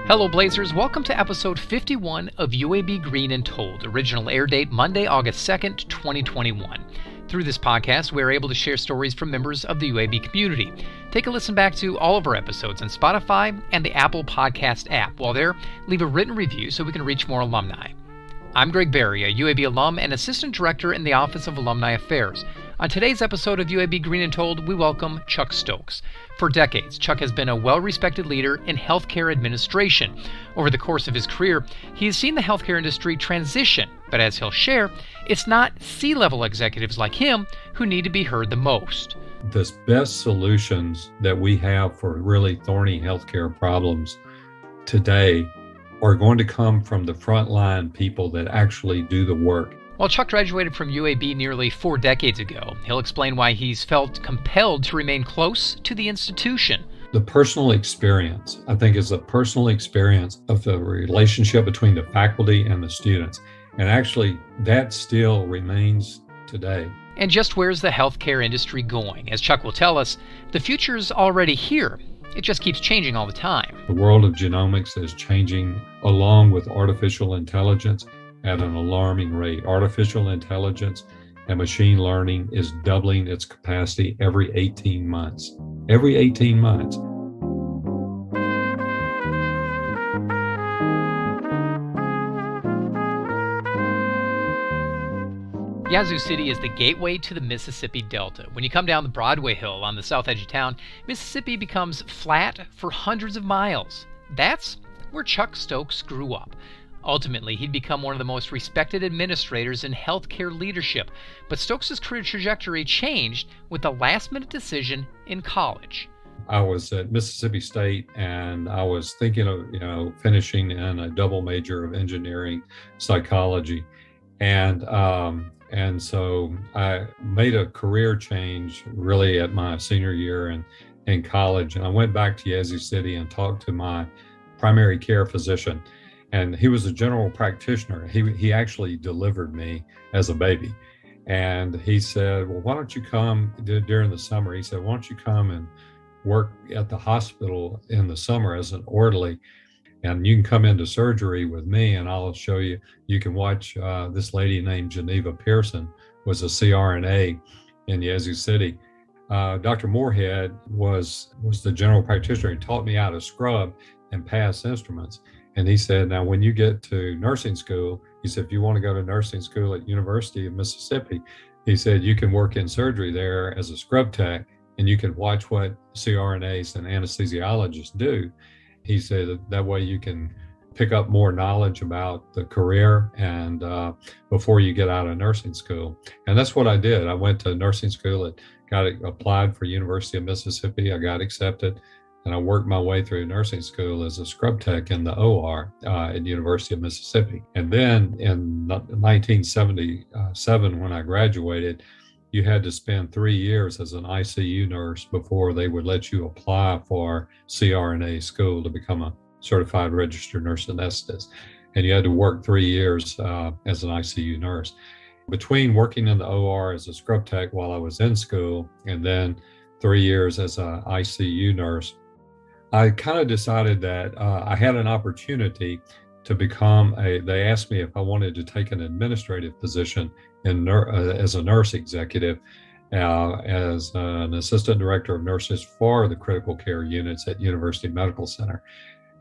Hello Blazers, welcome to episode 51 of UAB Green and Told, original air date Monday, August 2nd, 2021. Through this podcast, we are able to share stories from members of the UAB community. Take a listen back to all of our episodes on Spotify and the Apple Podcast app. While there, leave a written review so we can reach more alumni. I'm Greg Berry, a UAB alum and Assistant Director in the Office of Alumni Affairs. On today's episode of UAB Green and Told, we welcome Chuck Stokes. For decades, Chuck has been a well-respected leader in healthcare administration. Over the course of his career, he has seen the healthcare industry transition, but as he'll share, it's not C-level executives like him who need to be heard the most. The best solutions that we have for really thorny healthcare problems today are going to come from the frontline people that actually do the work. While Chuck graduated from UAB nearly 4 decades ago, he'll explain why he's felt compelled to remain close to the institution. The personal experience, I think, is a personal experience of the relationship between the faculty and the students. And actually, that still remains today. And just where's the healthcare industry going? As Chuck will tell us, the future's already here. It just keeps changing all the time. The world of genomics is changing along with artificial intelligence at an alarming rate. Artificial intelligence and machine learning is doubling its capacity every 18 months. Every 18 months. Yazoo City is the gateway to the Mississippi Delta. When you come down the Broadway Hill on the south edge of town, Mississippi becomes flat for hundreds of miles. That's where Chuck Stokes grew up. Ultimately, he'd become one of the most respected administrators in healthcare leadership, but Stokes' career trajectory changed with the last-minute decision in college. I was at Mississippi State, and I was thinking of, finishing in a double major of engineering psychology, and so I made a career change really at my senior year in college, and I went back to Yazoo City and talked to my primary care physician. And he was a general practitioner. He actually delivered me as a baby. And he said, well, why don't you come during the summer? He said, why don't you come and work at the hospital in the summer as an orderly? And you can come into surgery with me and I'll show you. You can watch this lady named Geneva Pearson, was a CRNA in Yazoo City. Dr. Moorhead was the general practitioner. He taught me how to scrub and pass instruments. And he said, now, when you get to nursing school, he said, if you want to go to nursing school at University of Mississippi, he said, you can work in surgery there as a scrub tech, and you can watch what CRNAs and anesthesiologists do. He said that way you can pick up more knowledge about the career and before you get out of nursing school. And that's what I did. I went to nursing school, applied for University of Mississippi. I got accepted. And I worked my way through nursing school as a scrub tech in the OR at University of Mississippi. And then in 1977, when I graduated, you had to spend 3 years as an ICU nurse before they would let you apply for CRNA school to become a certified registered nurse anesthetist. And you had to work 3 years as an ICU nurse. Between working in the OR as a scrub tech while I was in school and then 3 years as an ICU nurse, I kind of decided that I had an opportunity to become they asked me if I wanted to take an administrative position as a nurse executive, as an assistant director of nurses for the critical care units at University Medical Center.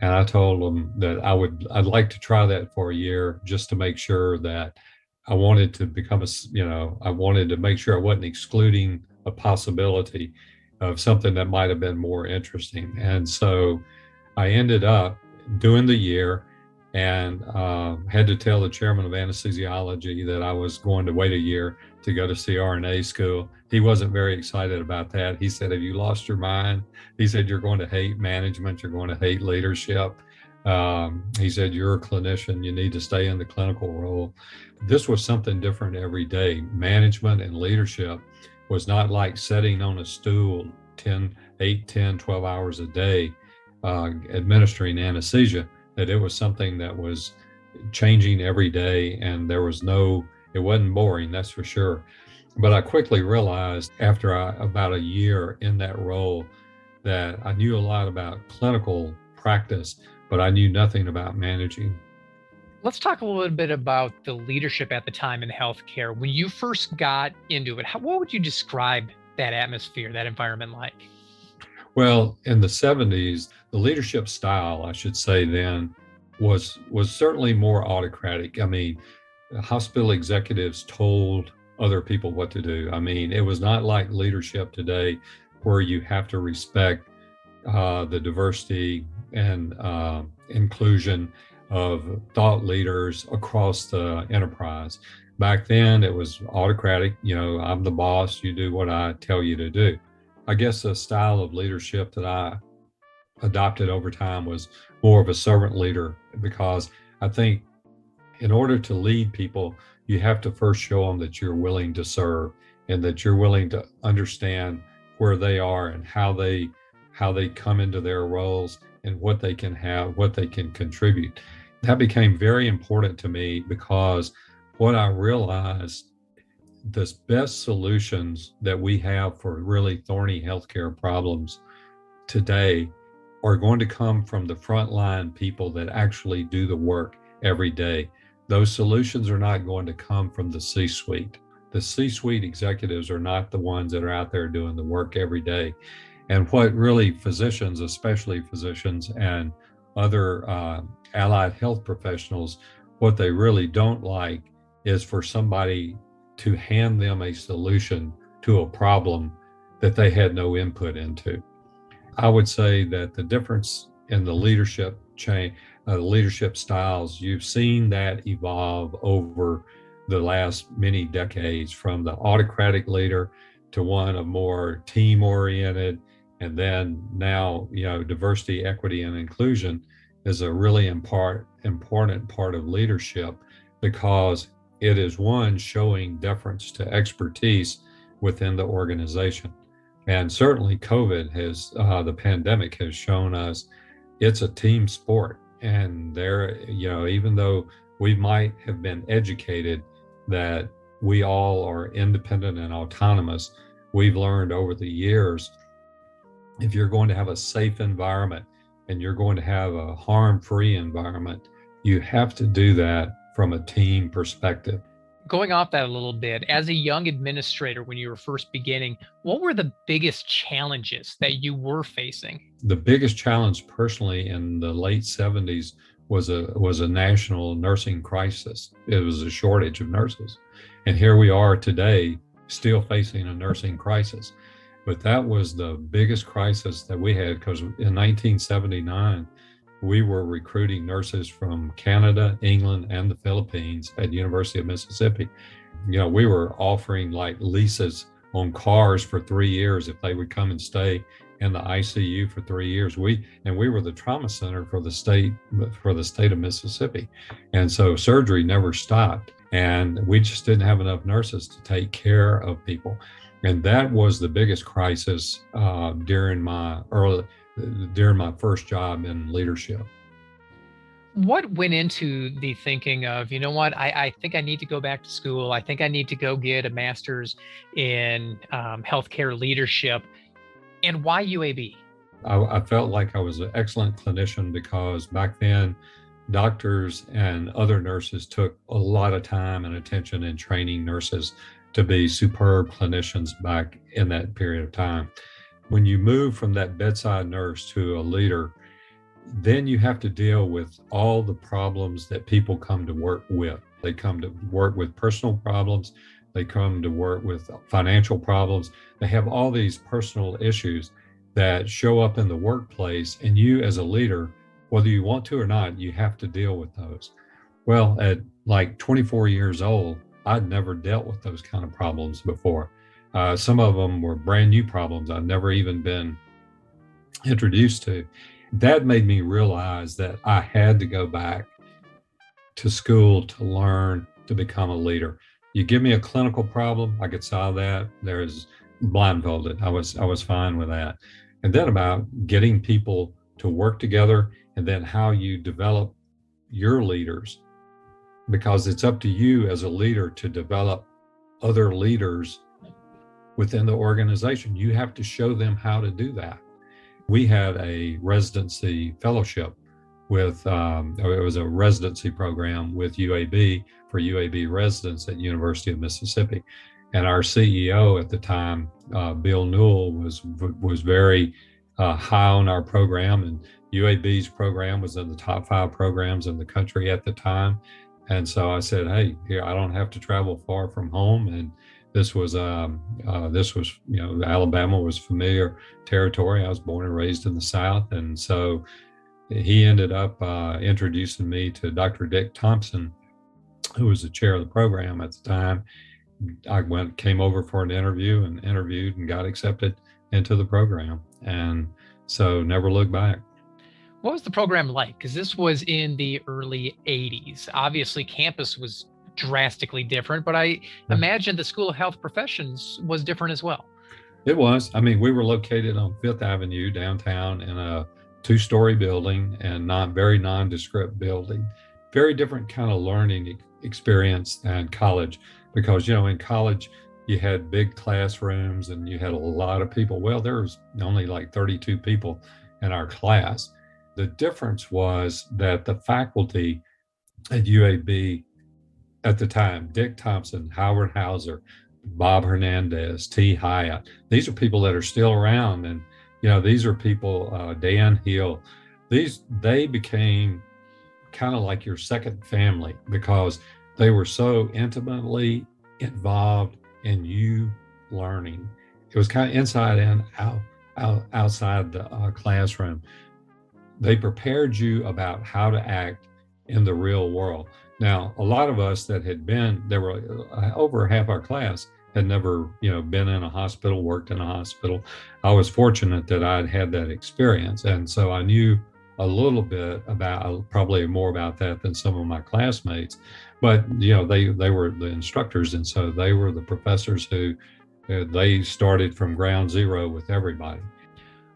And I told them that I'd like to try that for a year just to make sure that I wanted to become I wanted to make sure I wasn't excluding a possibility of something that might have been more interesting. And so I ended up doing the year and had to tell the chairman of anesthesiology that I was going to wait a year to go to CRNA school. He wasn't very excited about that. He said, have you lost your mind? He said, you're going to hate management. You're going to hate leadership. He said, you're a clinician. You need to stay in the clinical role. This was something different every day. Management and leadership was not like sitting on a stool 8, 10, 12 hours a day administering anesthesia, that it was something that was changing every day, and it wasn't boring, that's for sure. But I quickly realized after about a year in that role that I knew a lot about clinical practice, but I knew nothing about managing. Let's talk a little bit about the leadership at the time in healthcare. When you first got into it, what would you describe that atmosphere, that environment like? Well, in the 70s, the leadership style, I should say then, was certainly more autocratic. I mean, hospital executives told other people what to do. I mean, it was not like leadership today where you have to respect the diversity and inclusion of thought leaders across the enterprise. Back then, it was autocratic. You know, I'm the boss, you do what I tell you to do. I guess the style of leadership that I adopted over time was more of a servant leader, because I think in order to lead people, you have to first show them that you're willing to serve and that you're willing to understand where they are and how they come into their roles and what they can have, what they can contribute. That became very important to me, because what I realized, the best solutions that we have for really thorny healthcare problems today are going to come from the frontline people that actually do the work every day. Those solutions are not going to come from the C-suite. The C-suite executives are not the ones that are out there doing the work every day. And what really physicians, especially physicians and other allied health professionals, what they really don't like is for somebody to hand them a solution to a problem that they had no input into. I would say that the difference in the leadership leadership styles, you've seen that evolve over the last many decades, from the autocratic leader to one of more team-oriented, and then now, diversity, equity, and inclusion is a really important part of leadership, because it is one showing deference to expertise within the organization. And certainly the pandemic has shown us it's a team sport. And even though we might have been educated that we all are independent and autonomous, we've learned over the years, if you're going to have a safe environment and you're going to have a harm-free environment, you have to do that from a team perspective. Going off that a little bit, as a young administrator, when you were first beginning, what were the biggest challenges that you were facing? The biggest challenge personally in the late 70s was a national nursing crisis. It was a shortage of nurses. And here we are today still facing a nursing crisis. But that was the biggest crisis that we had, because in 1979, we were recruiting nurses from Canada, England, and the Philippines at University of Mississippi. We were offering like leases on cars for 3 years if they would come and stay in the ICU for 3 years. We were the trauma center for the state of Mississippi. And so surgery never stopped. And we just didn't have enough nurses to take care of people. And that was the biggest crisis during my first job in leadership. What went into the thinking of, I think I need to go back to school. I think I need to go get a master's in healthcare leadership. And why UAB? I felt like I was an excellent clinician, because back then, doctors and other nurses took a lot of time and attention in training nurses to be superb clinicians back in that period of time. When you move from that bedside nurse to a leader, then you have to deal with all the problems that people come to work with. They come to work with personal problems. They come to work with financial problems. They have all these personal issues that show up in the workplace. And you as a leader, whether you want to or not, you have to deal with those. Well, at like 24 years old, I'd never dealt with those kind of problems before. Some of them were brand new problems I'd never even been introduced to. That made me realize that I had to go back to school to learn to become a leader. You give me a clinical problem, I could solve that. There's blindfolded. I was fine with that. And then about getting people to work together, and then how you develop your leaders, because it's up to you as a leader to develop other leaders within the organization. You have to show them how to do that. We had a residency fellowship with, it was a residency program with UAB for UAB residents at University of Mississippi. And our CEO at the time, Bill Newell, was very high on our program, and UAB's program was in the top 5 programs in the country at the time. And so I said, hey, here, I don't have to travel far from home. And this was, Alabama was familiar territory. I was born and raised in the South. And so he ended up introducing me to Dr. Dick Thompson, who was the chair of the program at the time. I came over for an interview and interviewed and got accepted into the program. And so never looked back. What was the program like? Because this was in the early 80s. Obviously, campus was drastically different, but I imagine the School of Health Professions was different as well. It was. I mean, we were located on Fifth Avenue downtown in a 2-story building and very nondescript building. Very different kind of learning experience than college, because, in college, you had big classrooms and you had a lot of people. Well, there was only like 32 people in our class. The difference was that the faculty at UAB at the time, Dick Thompson, Howard Hauser, Bob Hernandez, T. Hyatt, these are people that are still around. And, these are people, Dan Hill, they became kind of like your second family, because they were so intimately involved in you learning. It was kind of inside and outside the classroom. They prepared you about how to act in the real world. Now, a lot of us that had been, there were over half our class had never, been in a hospital, worked in a hospital. I was fortunate that I'd had that experience. And so I knew a little bit about, probably more about that than some of my classmates. But, they were the instructors. And so they were the professors who, they started from ground zero with everybody.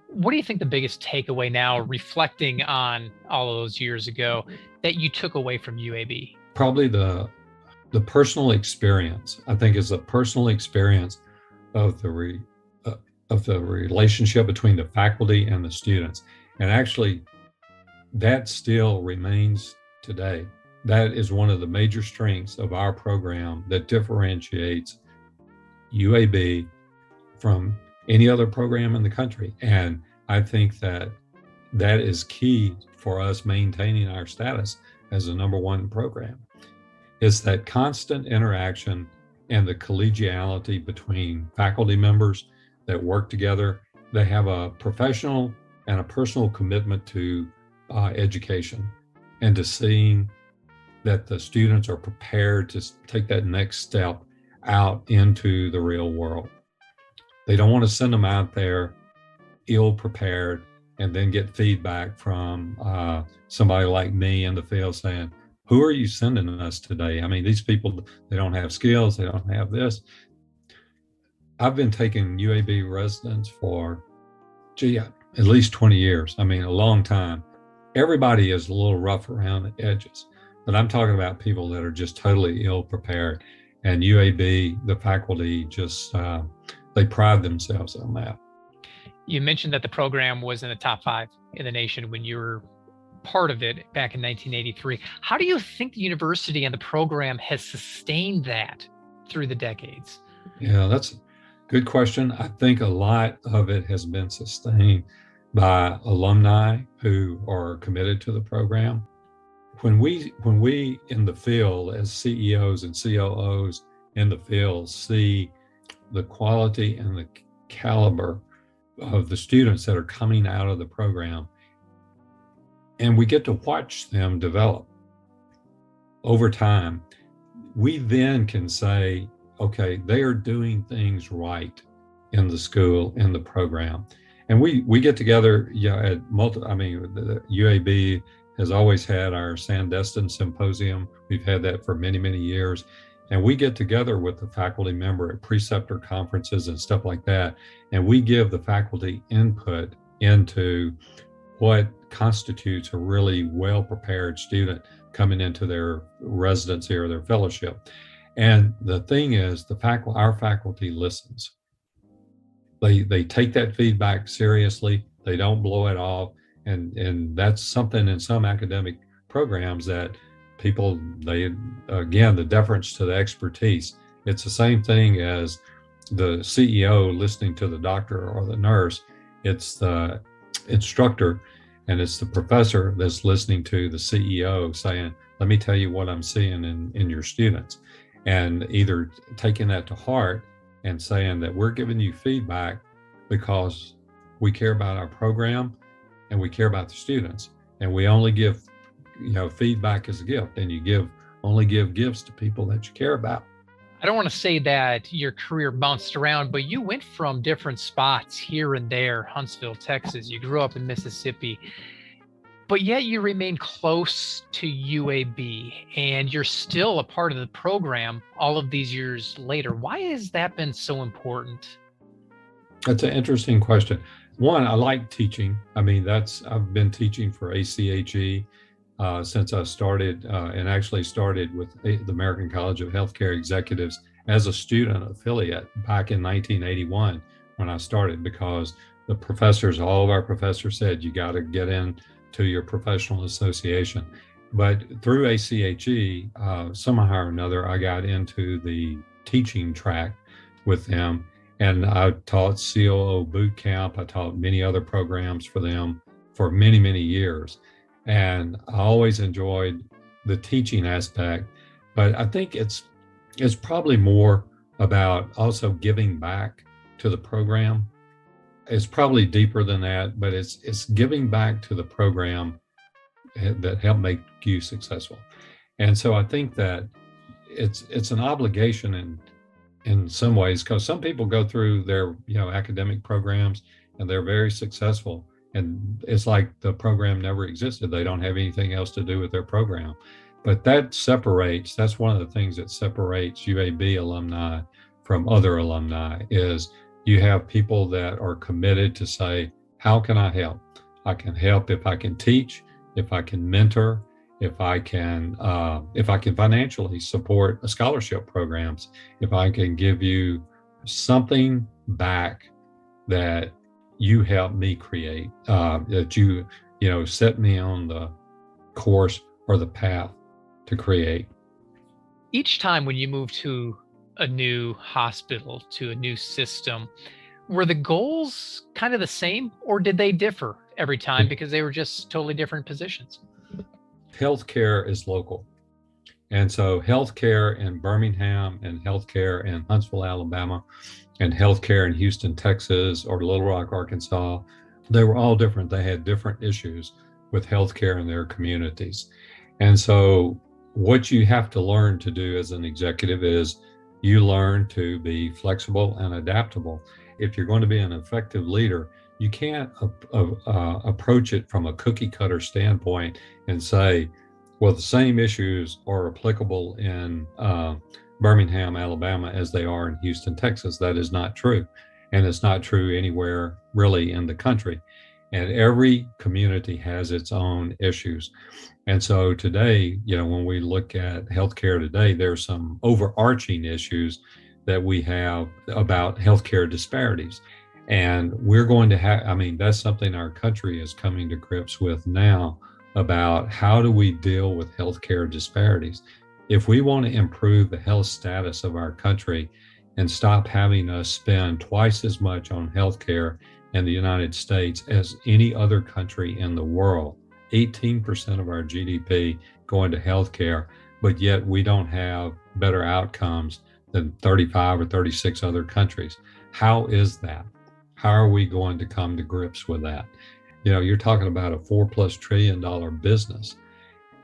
What do you think the biggest takeaway now, reflecting on all of those years ago, that you took away from UAB? Probably the personal experience. I think is the personal experience of the relationship between the faculty and the students. And actually, that still remains today. That is one of the major strengths of our program that differentiates UAB from any other program in the country. And I think that is key for us maintaining our status as a #1 program. It's that constant interaction and the collegiality between faculty members that work together. They have a professional and a personal commitment to education and to seeing that the students are prepared to take that next step out into the real world. They don't want to send them out there ill prepared and then get feedback from somebody like me in the field saying, who are you sending us today? I mean, these people, they don't have skills, they don't have this. I've been taking UAB residents for, at least 20 years. I mean, a long time. Everybody is a little rough around the edges, but I'm talking about people that are just totally ill prepared. And UAB, the faculty just, they pride themselves on that. You mentioned that the program was in the top 5 in the nation when you were part of it back in 1983. How do you think the university and the program has sustained that through the decades? Yeah, that's a good question. I think a lot of it has been sustained by alumni who are committed to the program. When we in the field as CEOs and COOs in the field see the quality and the caliber of the students that are coming out of the program, and we get to watch them develop over time, we then can say, okay, they are doing things right in the school, in the program. And we get together, at the UAB has always had our Sandestin Symposium. We've had that for many, many years. And we get together with the faculty member at preceptor conferences and stuff like that. And we give the faculty input into what constitutes a really well-prepared student coming into their residency or their fellowship. And the thing is, our faculty listens. They take that feedback seriously. They don't blow it off. And that's something in some academic programs that people, again, the deference to the expertise. It's the same thing as the CEO listening to the doctor or the nurse. It's the instructor and it's the professor that's listening to the CEO saying, let me tell you what I'm seeing in your students. And either taking that to heart and saying that we're giving you feedback because we care about our program and we care about the students. And we only give, feedback as a gift, and you only give gifts to people that you care about. I don't want to say that your career bounced around, but you went from different spots here and there. Huntsville, Texas. You grew up in Mississippi, but yet you remain close to UAB and you're still a part of the program all of these years later. Why has that been so important? That's an interesting question. One, I like teaching. I've been teaching for ACHE since I started, and actually started with the American College of Healthcare Executives as a student affiliate back in 1981 when I started, because all of our professors said, you got to get in to your professional association. But through ACHE, somehow or another, I got into the teaching track with them. And I taught COO boot camp. I taught many other programs for them for many, many years. And I always enjoyed the teaching aspect. But I think it's probably more about also giving back to the program. It's probably deeper than that, but it's giving back to the program that helped make you successful. And so I think that it's an obligation in some ways, because some people go through their academic programs and they're very successful, and it's like the program never existed. They don't have anything else to do with their program. But that's one of the things that separates UAB alumni from other alumni, is you have people that are committed to say, how can I help? I can help if I can teach, if I can mentor, if I can financially support scholarship programs, if I can give you something back that you helped me create, that you set me on the course or the path to create. Each time when you move to a new hospital, to a new system, were the goals kind of the same, or did they differ every time because they were just totally different positions? Healthcare is local. And so healthcare in Birmingham and healthcare in Huntsville, Alabama, and healthcare in Houston, Texas, or Little Rock, Arkansas, they were all different. They had different issues with healthcare in their communities. And so what you have to learn to do as an executive is you learn to be flexible and adaptable. If you're going to be an effective leader, you can't approach it from a cookie cutter standpoint and say, well, the same issues are applicable in Birmingham, Alabama, as they are in Houston, Texas. That is not true. And it's not true anywhere really in the country. And every community has its own issues. And so today, when we look at healthcare today, there's some overarching issues that we have about healthcare disparities. And we're going to have, that's something our country is coming to grips with now, about how do we deal with healthcare disparities. If we want to improve the health status of our country and stop having us spend twice as much on healthcare in the United States as any other country in the world, 18% of our GDP going to healthcare, but yet we don't have better outcomes than 35 or 36 other countries. How is that? How are we going to come to grips with that? You're talking about a $4+ trillion business,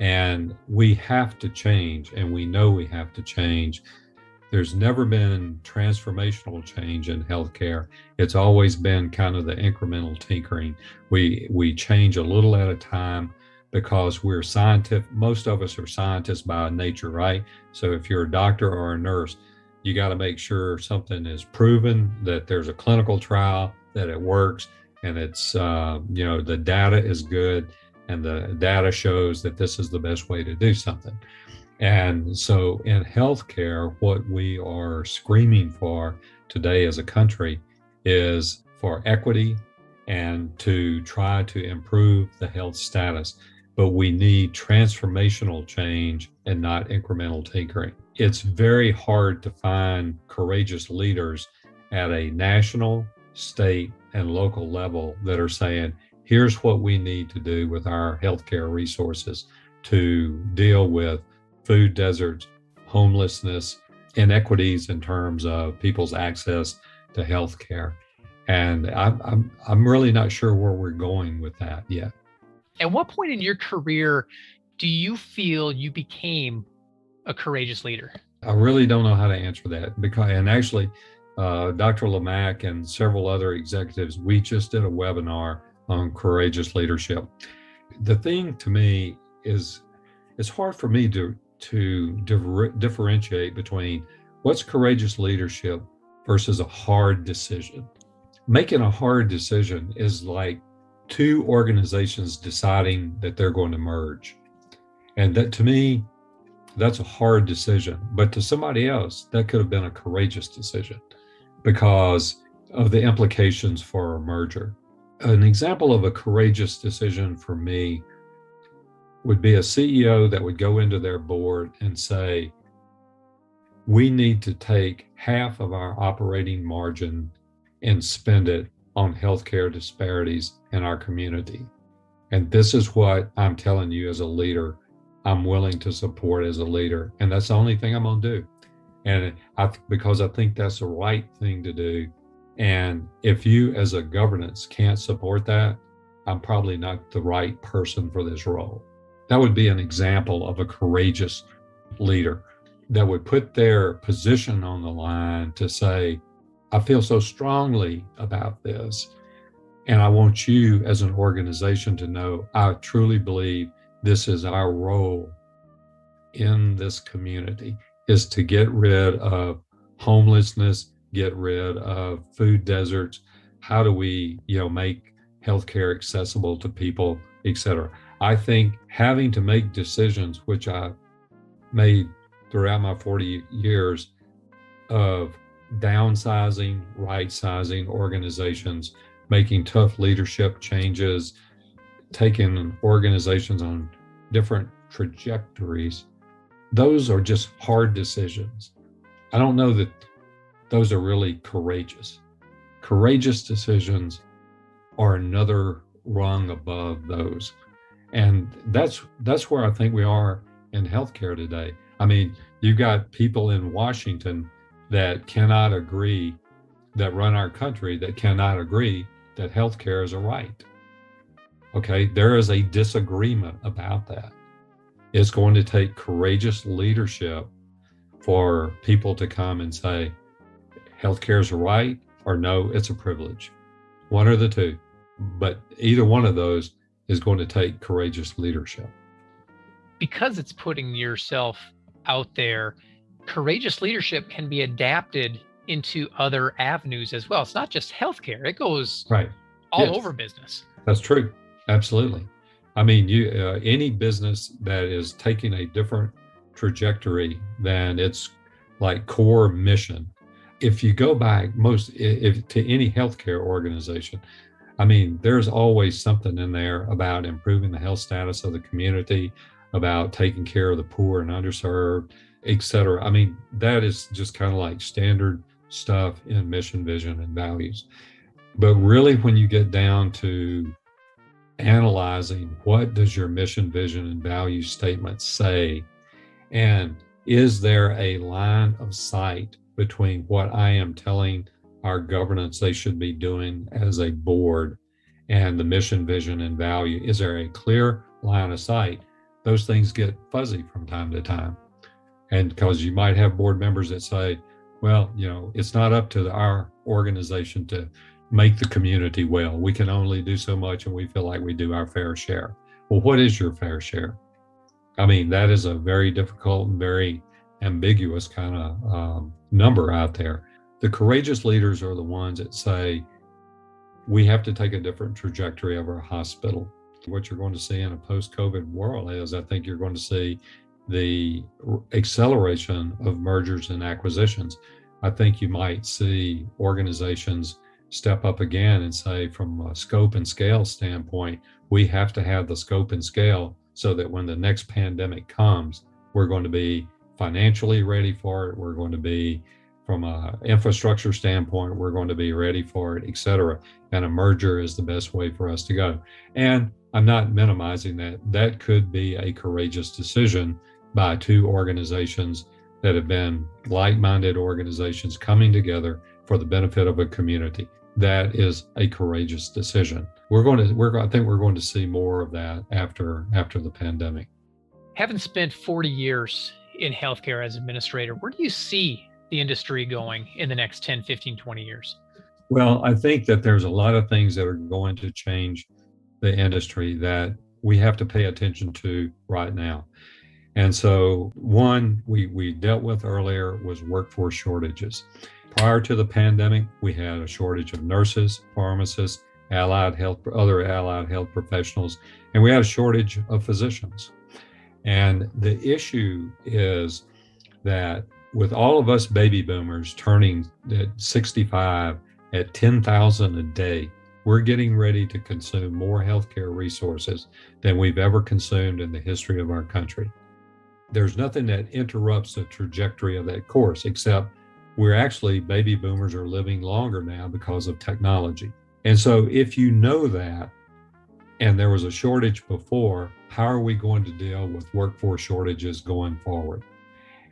and we have to change, and we know we have to change. There's never been transformational change in healthcare. It's always been kind of the incremental tinkering. We change a little at a time because we're scientific. Most of us are scientists by nature, right? So if you're a doctor or a nurse, you got to make sure something is proven, that there's a clinical trial, that it works, and it's, the data is good, and the data shows that this is the best way to do something. And so in healthcare, what we are screaming for today as a country is for equity and to try to improve the health status. But we need transformational change and not incremental tinkering. It's very hard to find courageous leaders at a national, state, and local level that are saying, here's what we need to do with our healthcare resources to deal with food deserts, homelessness, inequities in terms of people's access to healthcare. And I'm really not sure where we're going with that yet. At what point in your career do you feel you became a courageous leader? I really don't know how to answer that and actually, Dr. Lamack and several other executives, we just did a webinar on courageous leadership. The thing to me is, it's hard for me to differentiate between what's courageous leadership versus a hard decision. Making a hard decision is like two organizations deciding that they're going to merge. And that, to me, that's a hard decision. But to somebody else, that could have been a courageous decision because of the implications for a merger. An example of a courageous decision for me would be a CEO that would go into their board and say, we need to take half of our operating margin and spend it on healthcare disparities in our community. And this is what I'm telling you as a leader, I'm willing to support as a leader. And that's the only thing I'm going to do. And because I think that's the right thing to do. And if you as a governance can't support that, I'm probably not the right person for this role. That would be an example of a courageous leader that would put their position on the line to say, I feel so strongly about this. And I want you as an organization to know, I truly believe this is our role in this community, is to get rid of homelessness, get rid of food deserts. How do we, make healthcare accessible to people, et cetera? I think having to make decisions, which I made throughout my 40 years of downsizing, right-sizing organizations, making tough leadership changes, taking organizations on different trajectories, those are just hard decisions. I don't know that those are really courageous. Courageous decisions are another rung above those. And that's where I think we are in healthcare today. I mean, you've got people in Washington that cannot agree, that run our country, that cannot agree that healthcare is a right. Okay, there is a disagreement about that. It's going to take courageous leadership for people to come and say, healthcare is a right, or no, it's a privilege. One or the two. But either one of those is going to take courageous leadership. Because it's putting yourself out there, courageous leadership can be adapted into other avenues as well. It's not just healthcare. It goes all over business. That's true. Absolutely. I mean, any business that is taking a different trajectory than its like core mission. If you go back to any healthcare organization, I mean, there's always something in there about improving the health status of the community, about taking care of the poor and underserved, et cetera. I mean, that is just kind of like standard stuff in mission, vision, and values. But really, when you get down to analyzing what does your mission, vision, and value statement say, and is there a line of sight between what I am telling our governance they should be doing as a board and the mission, vision, and value? Is there a clear line of sight? Those things get fuzzy from time to time. And because you might have board members that say, well, it's not up to our organization to make the community well. We can only do so much and we feel like we do our fair share. Well, what is your fair share? I mean, that is a very difficult and very ambiguous kind of number out there. The courageous leaders are the ones that say, we have to take a different trajectory of our hospital. What you're going to see in a post-COVID world is, I think you're going to see the acceleration of mergers and acquisitions. I think you might see organizations step up again and say, from a scope and scale standpoint, we have to have the scope and scale so that when the next pandemic comes, we're going to be financially ready for it. We're going to be, from an infrastructure standpoint, we're going to be ready for it, et cetera. And a merger is the best way for us to go. And I'm not minimizing that. That could be a courageous decision by two organizations that have been like-minded organizations coming together for the benefit of a community. That is a courageous decision. I think we're going to see more of that after the pandemic. Having spent 40 years in healthcare as administrator, where do you see the industry going in the next 10, 15, 20 years? Well, I think that there's a lot of things that are going to change the industry that we have to pay attention to right now. And so one we dealt with earlier was workforce shortages. Prior to the pandemic, we had a shortage of nurses, pharmacists, other allied health professionals, and we had a shortage of physicians. And the issue is that with all of us baby boomers turning at 65 at 10,000 a day, we're getting ready to consume more healthcare resources than we've ever consumed in the history of our country. There's nothing that interrupts the trajectory of that course, except baby boomers are living longer now because of technology. And so if you know that, and there was a shortage before, how are we going to deal with workforce shortages going forward?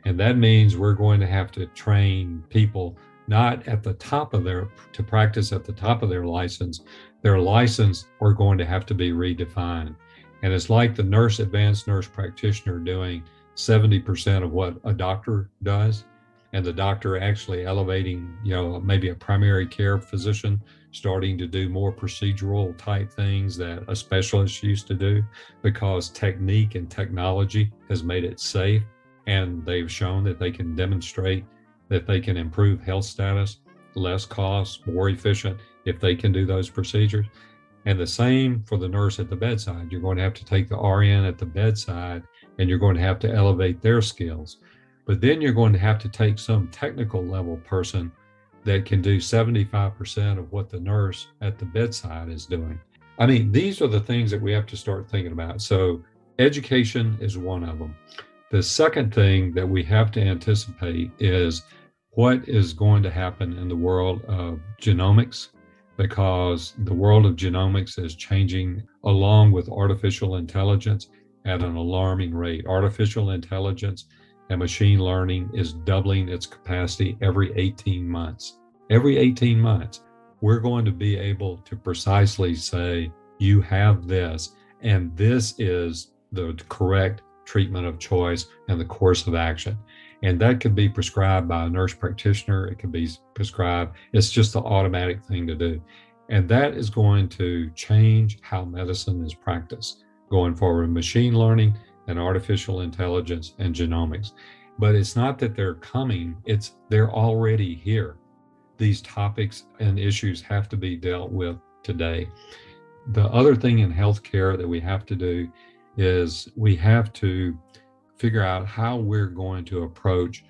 And that means we're going to have to train people not at the top of to practice at the top of their license. Their license are going to have to be redefined. And it's like the advanced nurse practitioner doing 70% of what a doctor does, and the doctor actually elevating, maybe a primary care physician starting to do more procedural type things that a specialist used to do, because technique and technology has made it safe. And they've shown that they can demonstrate that they can improve health status, less cost, more efficient if they can do those procedures. And the same for the nurse at the bedside. You're going to have to take the RN at the bedside and you're going to have to elevate their skills. But then you're going to have to take some technical level person that can do 75% of what the nurse at the bedside is doing. I mean, these are the things that we have to start thinking about. So education is one of them. The second thing that we have to anticipate is what is going to happen in the world of genomics, because the world of genomics is changing along with artificial intelligence at an alarming rate. Artificial intelligence and machine learning is doubling its capacity every 18 months. Every 18 months, we're going to be able to precisely say, you have this, and this is the correct treatment of choice and the course of action. And that could be prescribed by a nurse practitioner. It could be prescribed. It's just the automatic thing to do. And that is going to change how medicine is practiced going forward, machine learning and artificial intelligence and genomics. But it's not that they're coming, they're already here. These topics and issues have to be dealt with today. The other thing in healthcare that we have to do is we have to figure out how we're going to approach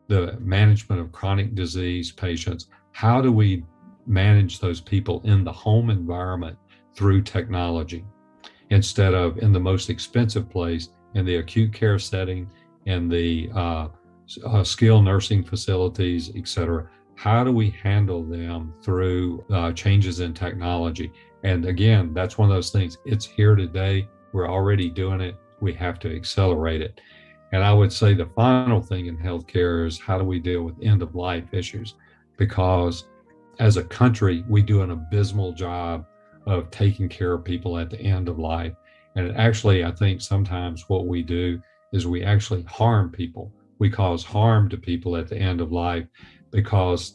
the management of chronic disease patients. How do we manage those people in the home environment through technology instead of in the most expensive place, in the acute care setting, in the skilled nursing facilities, et cetera? How do we handle them through changes in technology? And again, that's one of those things. It's here today. We're already doing it. We have to accelerate it. And I would say the final thing in healthcare is how do we deal with end-of-life issues? Because as a country, we do an abysmal job of taking care of people at the end of life. And actually, I think sometimes what we do is we actually harm people. We cause harm to people at the end of life because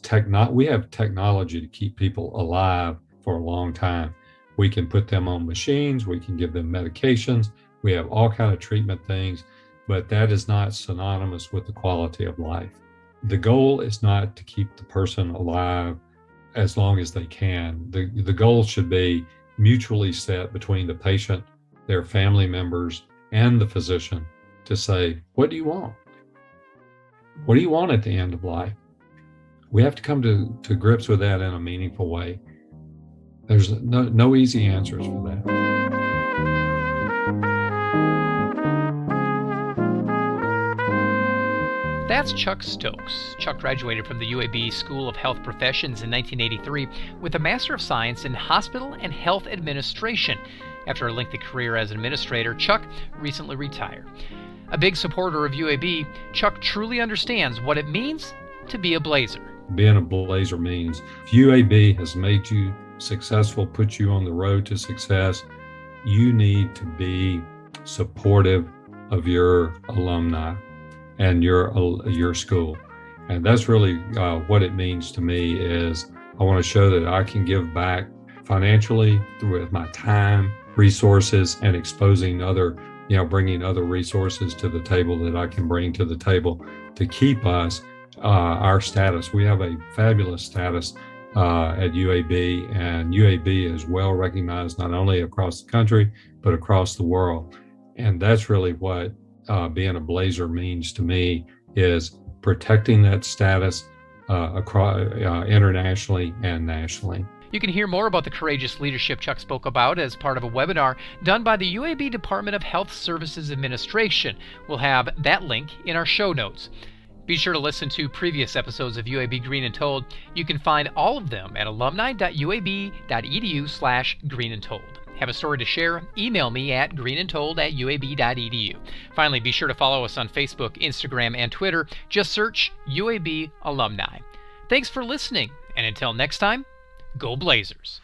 we have technology to keep people alive for a long time. We can put them on machines, we can give them medications, we have all kinds of treatment things, but that is not synonymous with the quality of life. The goal is not to keep the person alive as long as they can. The goal should be mutually set between the patient, their family members, and the physician to say, what do you want? What do you want at the end of life? We have to come to grips with that in a meaningful way. There's no easy answers for that. That's Chuck Stokes. Chuck graduated from the UAB School of Health Professions in 1983 with a Master of Science in Hospital and Health Administration. After a lengthy career as an administrator, Chuck recently retired. A big supporter of UAB, Chuck truly understands what it means to be a Blazer. Being a Blazer means if UAB has made you successful, put you on the road to success, you need to be supportive of your alumni and your school. And that's really what it means to me is I want to show that I can give back financially with my time, resources, and exposing other, bringing other resources to the table that I can bring to the table to keep us our status. We have a fabulous status at UAB, and UAB is well recognized not only across the country, but across the world. And that's really what being a Blazer means to me, is protecting that status across internationally and nationally. You can hear more about the courageous leadership Chuck spoke about as part of a webinar done by the UAB Department of Health Services Administration. We'll have that link in our show notes. Be sure to listen to previous episodes of UAB Green and Told. You can find all of them at alumni.uab.edu/greenandtold. Have a story to share? Email me at greenandtold@uab.edu. Finally, be sure to follow us on Facebook, Instagram, and Twitter. Just search UAB Alumni. Thanks for listening, and until next time, go Blazers.